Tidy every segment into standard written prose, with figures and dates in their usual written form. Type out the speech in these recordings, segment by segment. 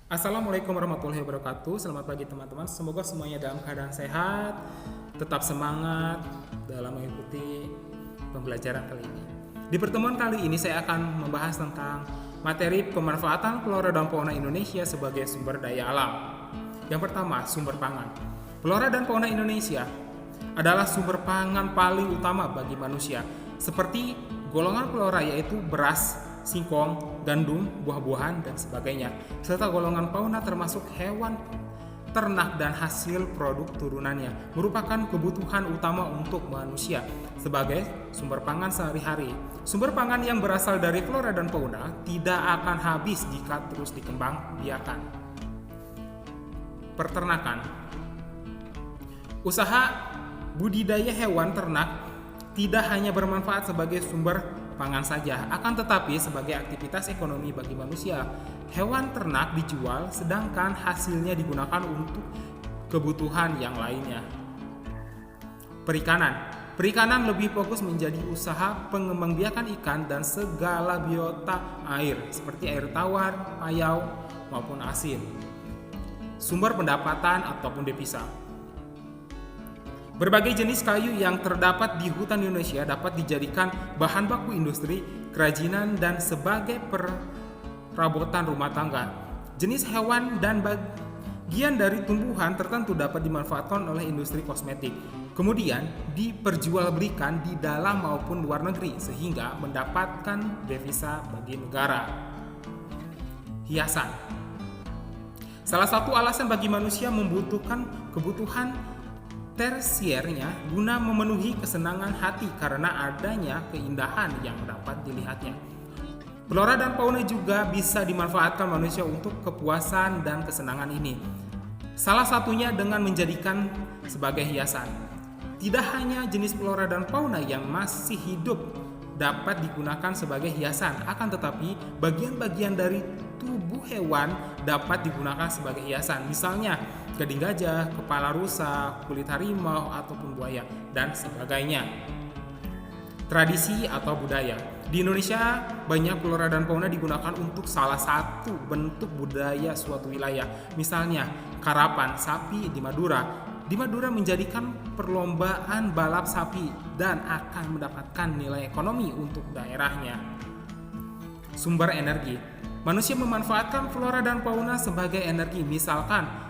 Assalamualaikum warahmatullahi wabarakatuh. Selamat pagi teman-teman. Semoga semuanya dalam keadaan sehat, tetap semangat dalam mengikuti pembelajaran kali ini. Di pertemuan kali ini saya akan membahas tentang materi pemanfaatan flora dan fauna Indonesia sebagai sumber daya alam. Yang pertama, sumber pangan. Flora dan fauna Indonesia adalah sumber pangan paling utama bagi manusia, seperti golongan flora yaitu beras, singkong, gandum, buah-buahan, dan sebagainya. Serta golongan fauna termasuk hewan ternak dan hasil produk turunannya merupakan kebutuhan utama untuk manusia sebagai sumber pangan sehari-hari. Sumber pangan yang berasal dari flora dan fauna tidak akan habis jika terus dikembangbiakan. Peternakan. Usaha budidaya hewan ternak tidak hanya bermanfaat sebagai sumber pangan saja, akan tetapi sebagai aktivitas ekonomi bagi manusia. Hewan ternak dijual sedangkan hasilnya digunakan untuk kebutuhan yang lainnya. Perikanan. Perikanan lebih fokus menjadi usaha pengembangbiakan ikan dan segala biota air seperti air tawar, payau, maupun asin. Sumber pendapatan ataupun devisa. Berbagai jenis kayu yang terdapat di hutan Indonesia dapat dijadikan bahan baku industri, kerajinan, dan sebagai perabotan rumah tangga. Jenis hewan dan bagian dari tumbuhan tertentu dapat dimanfaatkan oleh industri kosmetik, kemudian diperjualbelikan di dalam maupun luar negeri sehingga mendapatkan devisa bagi negara. Hiasan. Salah satu alasan bagi manusia membutuhkan kebutuhan tersiernya guna memenuhi kesenangan hati karena adanya keindahan yang dapat dilihatnya. Flora dan fauna juga bisa dimanfaatkan manusia untuk kepuasan dan kesenangan ini. Salah satunya dengan menjadikan sebagai hiasan. Tidak hanya jenis flora dan fauna yang masih hidup dapat digunakan sebagai hiasan, akan tetapi bagian-bagian dari tubuh hewan dapat digunakan sebagai hiasan. Misalnya gading gajah, kepala rusa, kulit harimau ataupun buaya, dan sebagainya. Tradisi atau budaya. Di Indonesia, banyak flora dan fauna digunakan untuk salah satu bentuk budaya suatu wilayah. Misalnya, karapan sapi di Madura. Di Madura menjadikan perlombaan balap sapi dan akan mendapatkan nilai ekonomi untuk daerahnya. Sumber energi. Manusia memanfaatkan flora dan fauna sebagai energi, misalkan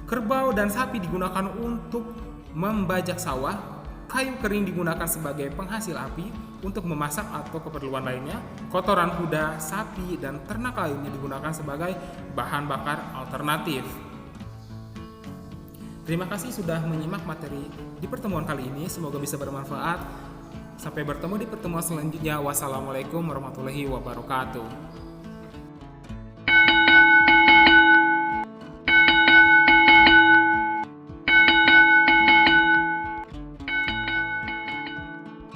kerbau dan sapi digunakan untuk membajak sawah, kayu kering digunakan sebagai penghasil api untuk memasak atau keperluan lainnya, kotoran kuda, sapi, dan ternak lainnya digunakan sebagai bahan bakar alternatif. Terima kasih sudah menyimak materi di pertemuan kali ini, semoga bisa bermanfaat. Sampai bertemu di pertemuan selanjutnya. Wassalamualaikum warahmatullahi wabarakatuh.